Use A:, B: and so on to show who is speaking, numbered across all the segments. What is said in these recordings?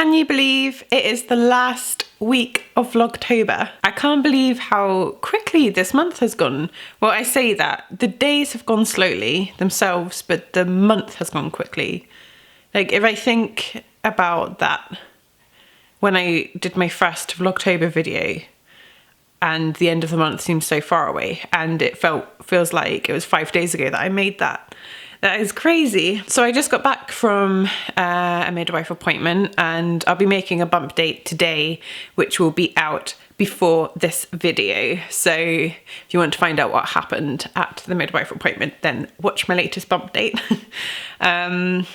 A: Can you believe it is the last week of Vlogtober? I can't believe how quickly this month has gone. Well, I say that. The days have gone slowly themselves, but the month has gone quickly. Like, if I think about that, when I did my first Vlogtober video, and the end of the month seems so far away, and it feels like it was 5 days ago that I made that. That is crazy. So I just got back from a midwife appointment, and I'll be making a bump date today, which will be out before this video. So if you want to find out what happened at the midwife appointment, then watch my latest bump date. Don't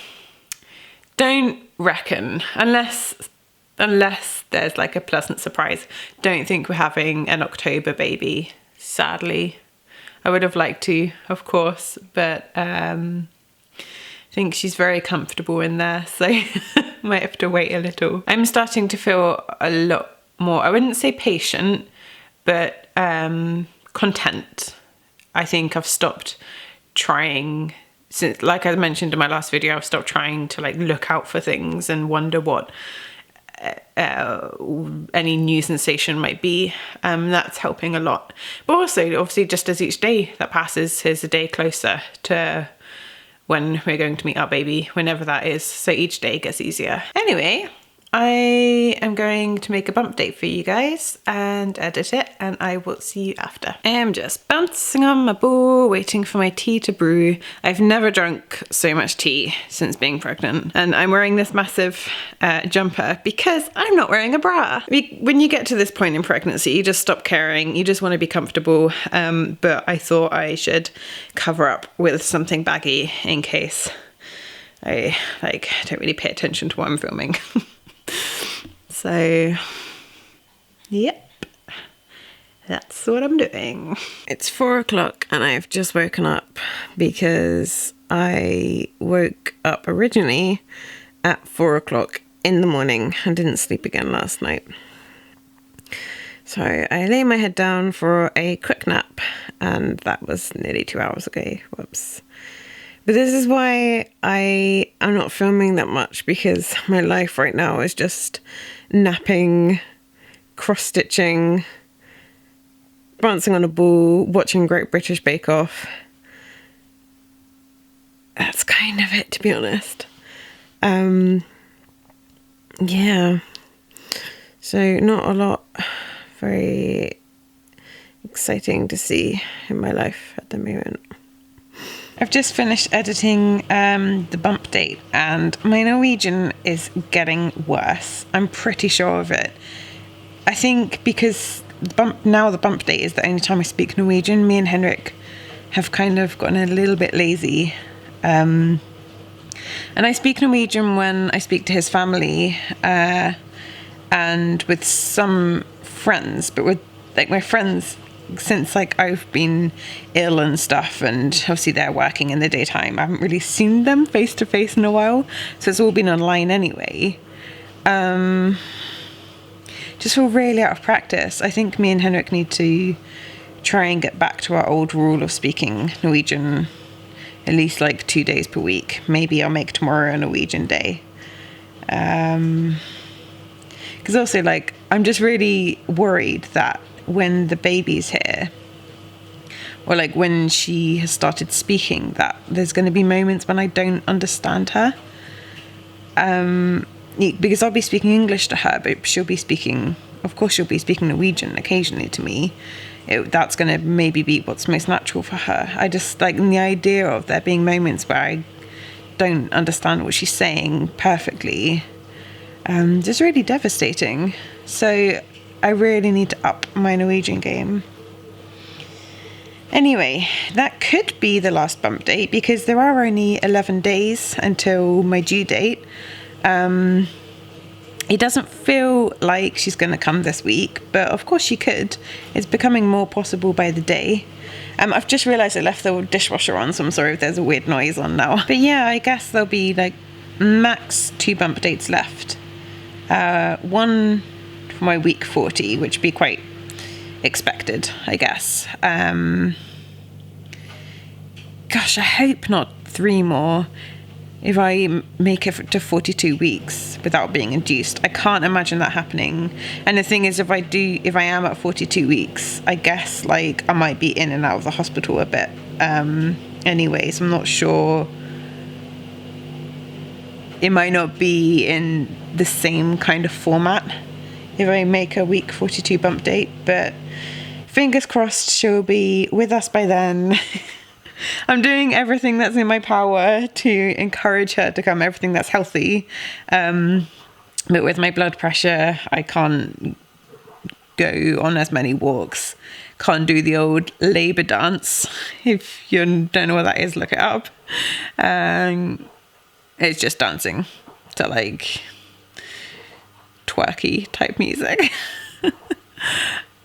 A: reckon, unless there's like a pleasant surprise, don't think we're having an October baby, sadly. I would have liked to, of course, but I think she's very comfortable in there, so might have to wait a little. I'm starting to feel a lot more, I wouldn't say patient, but content. I think I've stopped trying, since, like I mentioned in my last video, I've stopped trying to like look out for things and wonder what any new sensation might be. That's helping a lot, but also obviously just as each day that passes is a day closer to when we're going to meet our baby, whenever that is, so each day gets easier. Anyway, I am going to make a bump date for you guys and edit it, and I will see you after. I am just bouncing on my ball, waiting for my tea to brew. I've never drunk so much tea since being pregnant, and I'm wearing this massive jumper because I'm not wearing a bra. When you get to this point in pregnancy, you just stop caring, you just want to be comfortable, but I thought I should cover up with something baggy in case I don't really pay attention to what I'm filming. So, yep, that's what I'm doing. It's 4 o'clock and I've just woken up because I woke up originally at 4 o'clock in the morning and didn't sleep again last night. So I lay my head down for a quick nap, and that was nearly 2 hours ago. Whoops. But this is why I am not filming that much, because my life right now is just napping, cross-stitching, bouncing on a ball, watching Great British Bake Off. That's kind of it, to be honest. Yeah. So not a lot very exciting to see in my life at the moment. I've just finished editing the bump date, and my Norwegian is getting worse. I'm pretty sure of it. I think because the bump date is the only time I speak Norwegian. Me and Henrik have kind of gotten a little bit lazy. And I speak Norwegian when I speak to his family and with some friends, but with like my friends, since like I've been ill and stuff, and obviously they're working in the daytime, I haven't really seen them face to face in a while, so it's all been online anyway. Just feel really out of practice. I think me and Henrik need to try and get back to our old rule of speaking Norwegian at least like 2 days per week. Maybe I'll make tomorrow a Norwegian day. Because also, like, I'm just really worried that when the baby's here, or like when she has started speaking, that there's going to be moments when I don't understand her. Because I'll be speaking English to her, but she'll be speaking Norwegian occasionally to me. That's going to maybe be what's most natural for her. I just like the idea of there being moments where I don't understand what she's saying perfectly. Just really devastating. So I really need to up my Norwegian game. Anyway, that could be the last bump date, because there are only 11 days until my due date. It doesn't feel like she's going to come this week, but of course she could. It's becoming more possible by the day. I've just realised I left the dishwasher on, so I'm sorry if there's a weird noise on now. But yeah, I guess there'll be like max 2 bump dates left. One for my week 40, which would be quite expected, I guess. Gosh, I hope not 3 more. if I make it to 42 weeks without being induced. I can't imagine that happening. And the thing is, if I am at 42 weeks, I guess like I might be in and out of the hospital a bit. Anyways, I'm not sure. It might not be in the same kind of format if I make a week 42 bump date, but fingers crossed she'll be with us by then. I'm doing everything that's in my power to encourage her to come, everything that's healthy. But with my blood pressure, I can't go on as many walks. Can't do the old labour dance. If you don't know what that is, look it up. It's just dancing to like twerky type music.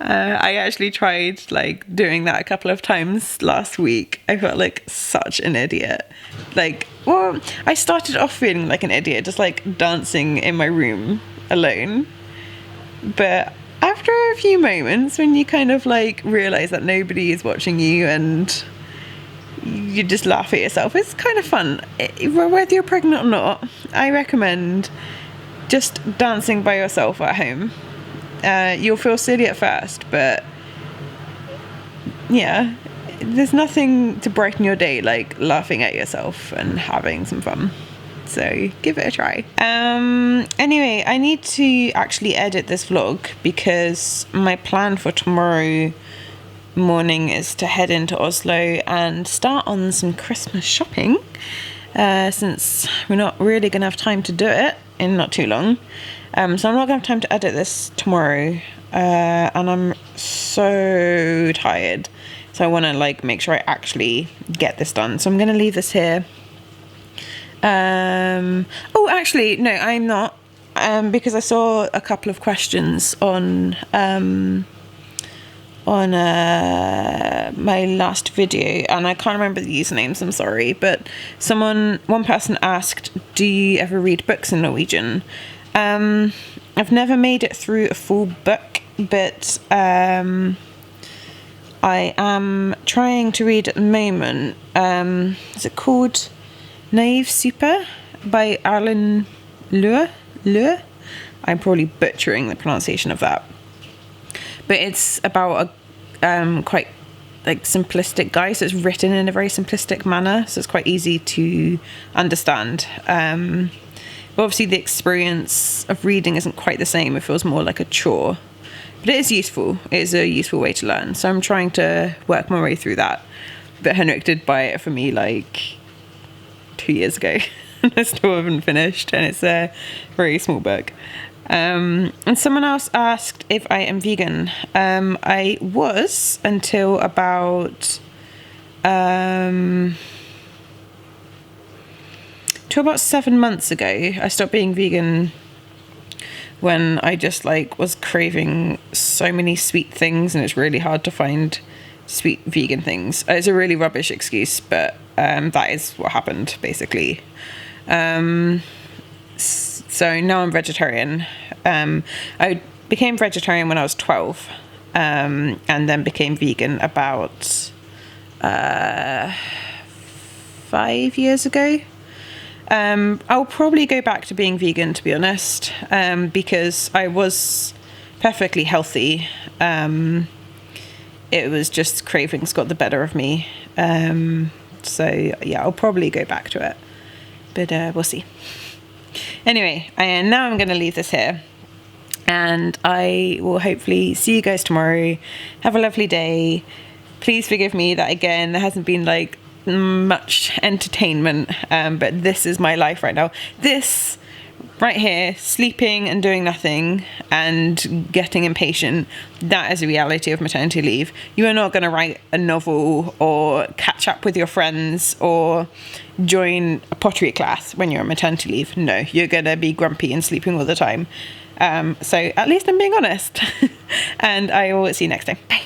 A: I actually tried like doing that a couple of times last week. I felt like such an idiot. Like, well, I started off feeling like an idiot, just like dancing in my room alone. But after a few moments, when you kind of like realize that nobody is watching you and you just laugh at yourself, it's kind of fun. Whether you're pregnant or not, I recommend just dancing by yourself at home. You'll feel silly at first, but yeah, there's nothing to brighten your day like laughing at yourself and having some fun. So give it a try. Anyway, I need to actually edit this vlog because my plan for tomorrow morning is to head into Oslo and start on some Christmas shopping, since we're not really gonna have time to do it in not too long. So I'm not gonna have time to edit this tomorrow, and I'm so tired, so I want to like make sure I actually get this done. So I'm gonna leave this here. Oh, actually no, I'm not, because I saw a couple of questions on my last video, and I can't remember the usernames, I'm sorry, but one person asked, do you ever read books in Norwegian? I've never made it through a full book, but I am trying to read at the moment. Is it called Naive Super by Arlen Lue? I'm probably butchering the pronunciation of that. But it's about a quite like simplistic guy, so it's written in a very simplistic manner, so it's quite easy to understand. But obviously the experience of reading isn't quite the same. It feels more like a chore. But it is useful. It is a useful way to learn. So I'm trying to work my way through that. But Henrik did buy it for me like 2 years ago. And I still haven't finished. And it's a very small book. And someone else asked if I am vegan. I was until about 7 months ago. I stopped being vegan when I just like was craving so many sweet things, and it's really hard to find sweet vegan things. It's a really rubbish excuse, but that is what happened basically. So now I'm vegetarian. I became vegetarian when I was 12, and then became vegan about 5 years ago. I'll probably go back to being vegan, to be honest, because I was perfectly healthy. It was just cravings got the better of me. So yeah, I'll probably go back to it, but we'll see. Anyway, now I'm going to leave this here, and I will hopefully see you guys tomorrow. Have a lovely day. Please forgive me that again there hasn't been like much entertainment, but this is my life right now. This right here, sleeping and doing nothing and getting impatient, that is the reality of maternity leave. You are not going to write a novel or catch up with your friends or join a pottery class when you're on maternity leave. No, you're going to be grumpy and sleeping all the time. So at least I'm being honest. And I will see you next time. Bye.